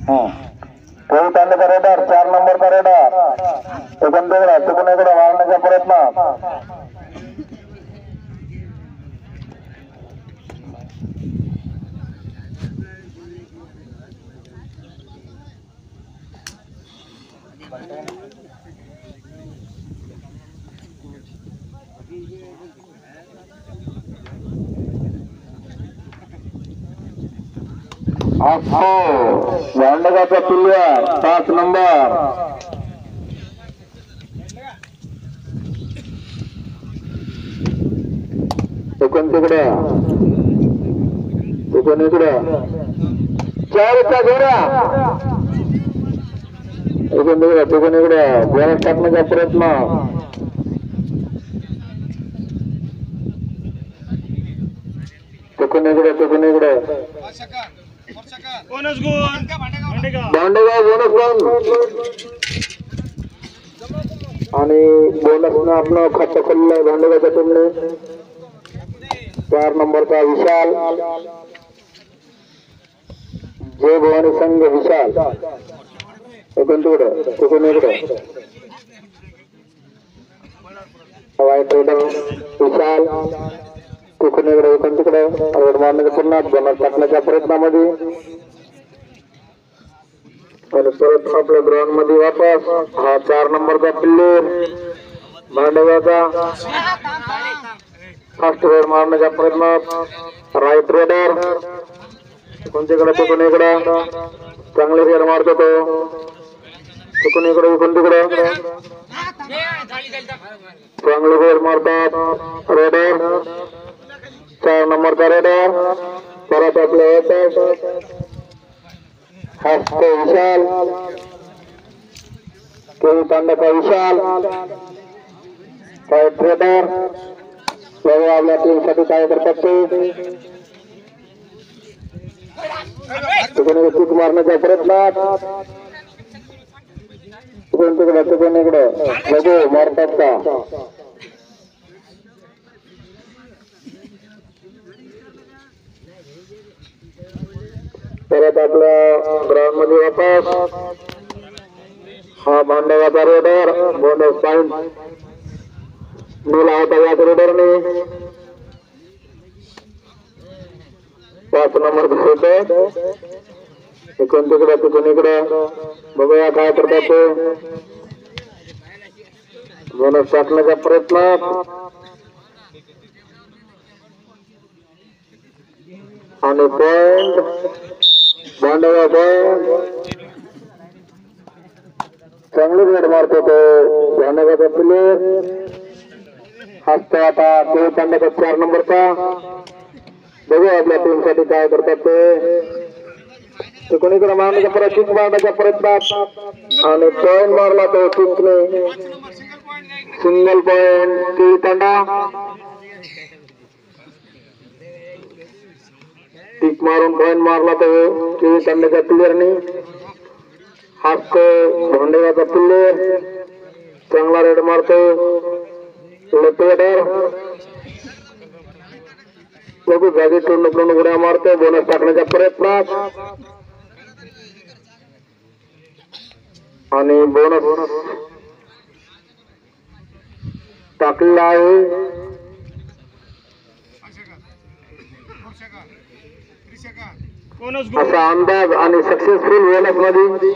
कोण चालले रेडर 4 नंबरचा रेडर तो कोणीकडे मारण्याचा प्रयत्न भांडगाचा प्लेयर 5 नंबर तिकडे चारचा घेरा इकडे बॅलन्स टाकण्याचा प्रयत्न इकडे भांडेगाव बोनस आणि बोनस आपलं खातं खोललं आहे भांडेगावच्या टीमने 4 नंबरचा विशाल जय भवानी संघ विशाल तिकडे वाईट रेडर विशाल तिकडे रोड मारण्याचा पुन्हा बोनस टाकण्याच्या प्रयत्नामध्ये आणि परत आपल्या ग्राउंड मध्ये वापस हा 4 नंबरचा प्लेयर भांडेगावचा फर्स्ट रेड मारण्याचा प्रयत्न राईट रेडर कोणतीकडे चांगले रेड मारतो तिकडे चांगले रेड मारतात रेडर 4 नंबरचा रेडर परत आपल्या विशाल तांड्याचा विशाल फाईट रेडर आपल्या टीम साठी काय करतात ते चूक मारण्याचा प्रयत्न तिकडे बघू मारतात का परत आपल्या ग्राउंड मध्ये वापस हा भांडेगावचा रेडर बोनस पॉइंट नेला होता या रेडरने 5 नंबर तिकडे बघूया काय करतात ते बोनस टाकण्याचा प्रयत्न आणि पॉइंट भांडेगाव पॉइंट चांगली रेड मारतो तो भांडेगावचा प्लेयर हसतो आता तो तांड्याचा 4 नंबरचा बघू आपल्या टीम साठी काय करतात ते कोणीकडे मारण्याचा परत किक मारण्याचा प्रयत्न आणि पॉइंट मारला तो किकने सिंगल पॉइंट ती तांडा किक मारून पॉइंट मारला तो ती तांड्याच्या प्लेयरने हसतो भांडेगावचा प्लेयर चांगला रेड मारतो बघू जागी टोन उड्या मारतो बोनस टाकण्याचा प्रयत्न आणि बोनस टाकलेला आहे असा अंदाज आणि सक्सेसफुल बोनस मध्ये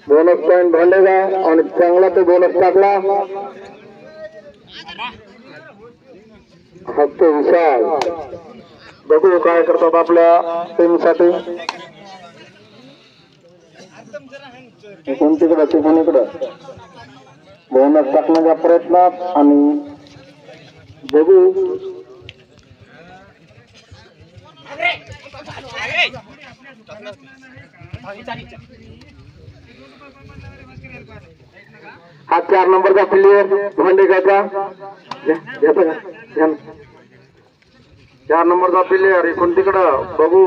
बोनस पॉइंट भांडेगाव आणि चांगला तो बोनस टाकला हक्क विशाल बघू काय करतात आपल्या टीम साठी कोणीकडे बोनस टाकण्याच्या प्रयत्नात आणि बघू हा 4 नंबरचा प्लेयर भांडेगावचा 4 नंबरचा प्लेयर कोणतीकडं बघू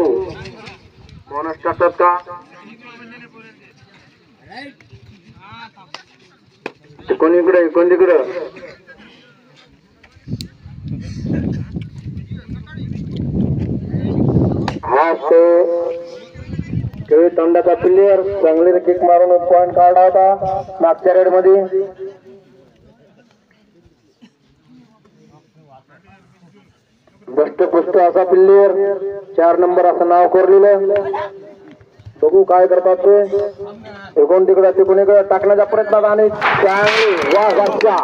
बोनस टाकतात का कोणतीकडे हा तो ते तोंडाचा प्लेयर चांगली किक मारून पॉइंट काढला होता मागच्या रेड मध्ये. दष्टपुष्ट असा प्लेयर 4 नंबर असं नाव कोरलेलं. बघू काय करतात ते. इकडून तिकडे टाकण्याचा प्रयत्न आणि चांगली वा वरच्या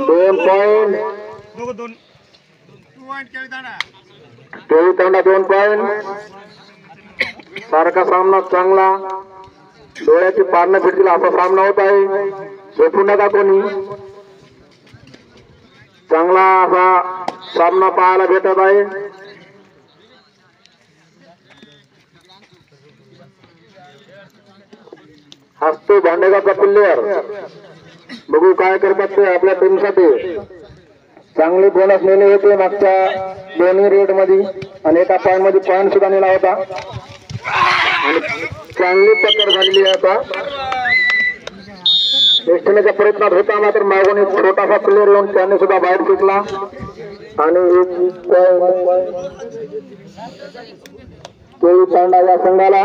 2 पॉइंट. तोंडा 2 पॉइंट. सारखा सामना चांगला डोळ्याची पारणं फिरतील असा सामना होत आहे. झोपू नका कोणी. चांगला असा सामना पाहायला भेटत आहे. हसतो भांडेगावचा प्लेयर. बघू काय करतात ते आपल्या टीमसाठी. चांगले बोनस नेले होते मागच्या दोन्ही रेड मध्ये आणि एका पॉइंट मध्ये पॉइंट सुद्धा नेला होता आणि चांगली पकड झालेली आहे. आता वेस्टनेच्या प्रयत्नात होता मात्र मागून एक छोटासा प्लेअर येऊन त्याने सुद्धा बाहेर फेकला आणि तांडा या संघाला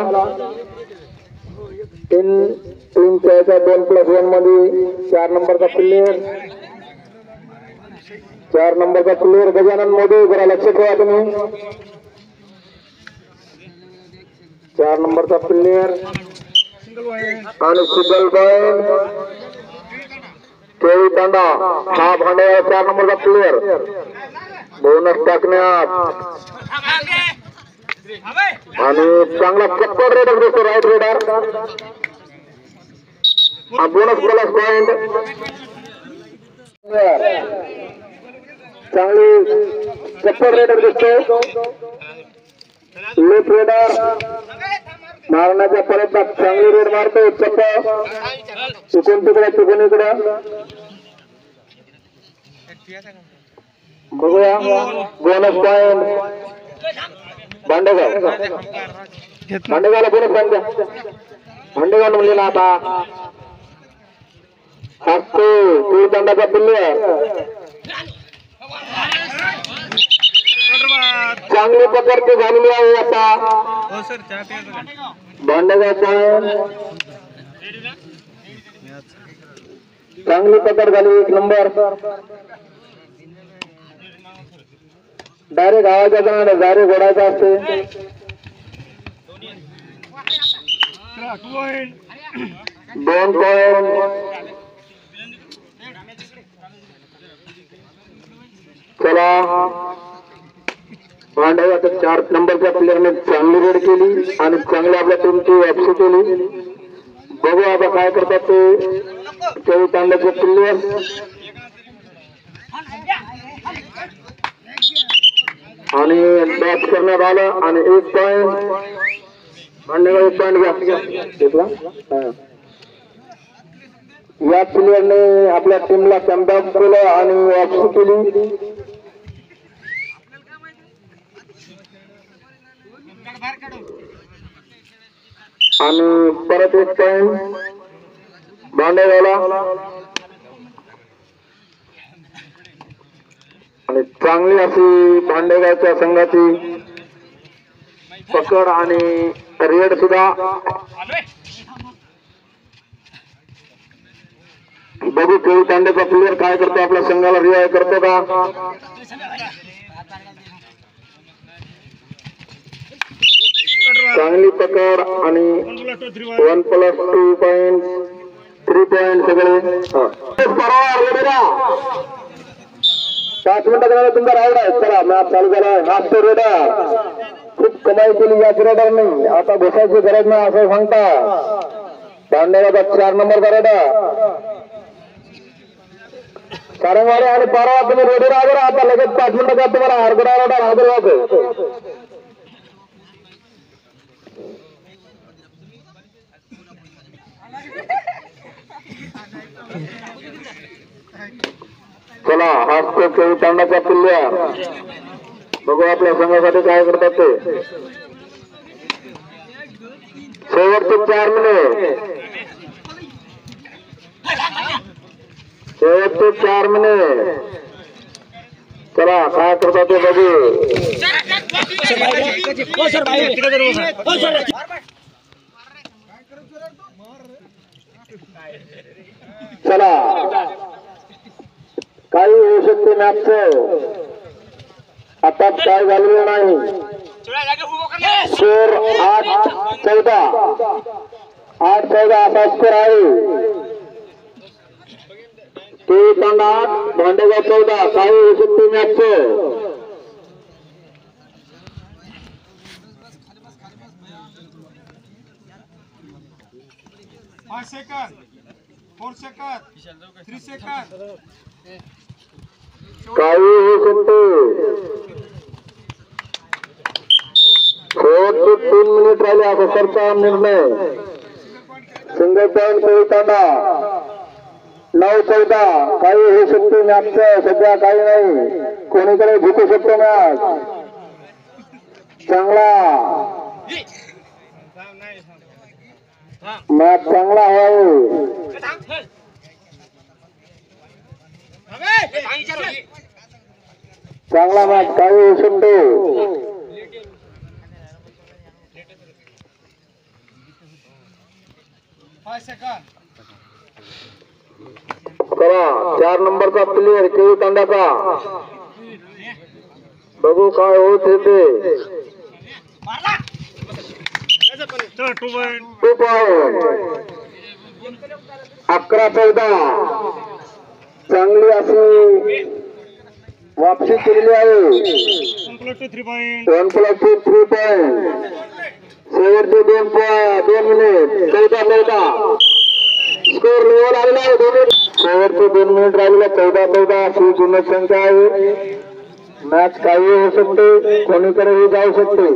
2+1 मध्ये 4 नंबरचा प्लेयर 4 नंबरचा प्लेयर गजानन मोदी. जरा लक्ष ठेवा तुम्ही. 4 नंबरचा प्लेयर आणि सिंगल पॉइंट. केळी तांडा हा भांड्या 4 नंबरचा प्लेयर. बोनस टाकण्यात आणि चांगला चक्कर रेडर दिसतो right raider. Bonus plus point. चांगली चक्कर रेडर दिसतो. लेफ्ट रेडर मारण्याच्या प्रयत्नात चांगली रेड मारतो. चक्कर तिकून इकडे बघूया. Bonus point Bhandegaon. भांडेगावला बोनस पॉइंट द्या. भांडेगाव म्हणलेला आता हसतो तुळतंडाचा प्लेयर. चांगली पकड झालेली आहे आता भांडेगावचा. चांगली पकड झाली 1 नंबर. डायरेक्ट आवाजाचा नाही डायरेक्ट ओढायचा असते. 2 पॉइंट. चला भांडेगावच्या 4 नंबरच्या प्लेअरने चांगली रेड केली आणि चांगली आपल्या टीमची एफसी केली. बघू आता काय करतात ते तांड्याचे प्लेयर. आणि बॅट करण्यात आलं आणि 1 पॉइंट. भांडेगाव 1 पॉइंट घेतला. या प्लेयरने आपल्या टीमला कमबॅक केलं आणि एफसी केली. आणि परत 1 पॉइंट भांडेगावला. आणि चांगली अशी भांडेगावच्या संघाची पकड आणि रेड सुद्धा. बघू केळी तांड्याचा प्लेयर काय करतो. आपल्या संघाला रिवाय करतो का. चांगली पकड आणि 1+2 पॉइंट 3 पॉइंट सगळे. 5 मिनिटात तुमचा राऊंड आहे. चला मॅच चालू झाला. मास्टर रेडर खूप कमाई केली या रेडरने. आता बसायची गरज नाही असं सांगता. भांडेगावचा 4 नंबरचा रेडर सारंगवाडी आणि पारा तुम्ही रेडी राहा. आता लगेच 5 मिनिटात तुम्हाला हरगडा रेडर हजर व्हायचं. चला हसतो केळी तांड्याचा प्लेयर. बघू आपल्या संघासाठी काय करतात ते. शेवटचे 4 मिनिट. शेवटचे 4 मिनिट. चला काय करतात ते बघू. चला काही होऊ शकते मॅचचं आता काय झालेलं नाही स्कोर 8-14 असा स्कोर आहे ते तांडा भांडेगाव 14 काही होऊ शकते मॅचचं 5 सेकंद 4 सेकंद 3 सेकंद काही होऊ शकते शेवटचे 3 मिनिट राहिले असा सरचा निर्णय सिंगल पॉईंट तांडा 9-14 काही होऊ शकते मॅचचं सध्या काही नाही कोणीकडे जिंकू शकतो मॅच चांगला मॅच चांगला आहे चांगला मॅच काही होऊ शकतो करा 4 नंबरचा प्लेअर केळी तांड्याचा बघू काय होत ते 2 पॉइंट 11-14 चांगली अशी वापसी केलेली आहे 1+2 3 पॉइंट शेवटचे 2 मिनिट 14-14 स्कोर लेवल आलेला आहे शेवटचे 2 मिनिट राहिलेला 14-14 अशी गुणक संख्या आहे मॅच काही होऊ शकते कोणीकडेही जाऊ शकते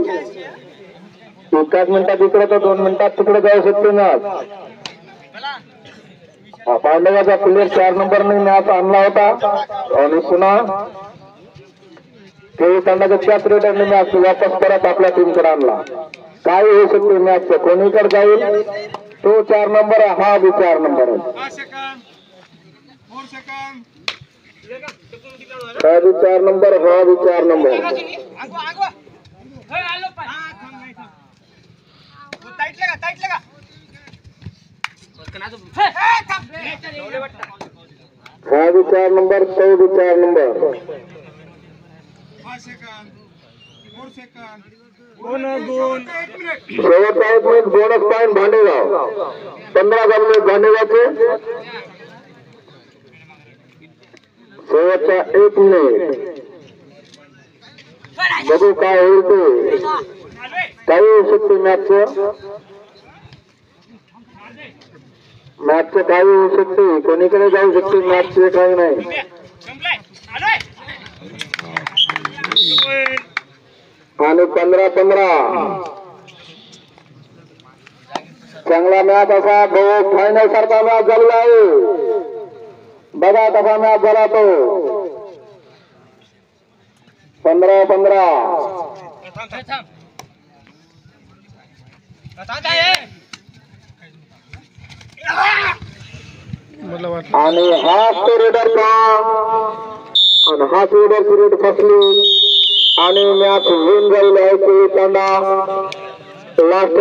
एकाच मिनिटात इकडे तर 2 मिनिटात तिकडे जाऊ शकते मॅच पांडवाचा प्लेअर 4 नंबरने मॅच आणला होता आणि पुन्हा केळी तांड्याच्या त्याच रेटरने मॅच वापस परत आपल्या टीमकडे आणला काय होऊ शकते मॅच कोणीकडे जाईल तो 4 नंबर आहे हा बी 4 नंबर आहे 5 सेकंद 4 सेकंद हा बी 4 नंबर हा बी 4 नंबर हा बी 4 नंबर तो बी 4 नंबर 5 सेकंद 4 सेकंद शेवटचा 1 minute bonus point Bhandegaon 15 minute भांडेगावचे शेवटचा 1 मिनिट बघू काय होईल ते काही होऊ शकते मॅचचं काही होऊ शकते कोणीकडे जाऊ शकते मॅचचे काही नाही आणि 15-15 चांगला मॅच असा फायनल सारखा मॅच झालेला आहे बघा कसा मॅच झाला तो 15-15 आणि हा तो रेडरचा आणि हा रेडरची रेड फसली आणि मॅच होऊन जाईल आहे केळी तांडा लास्ट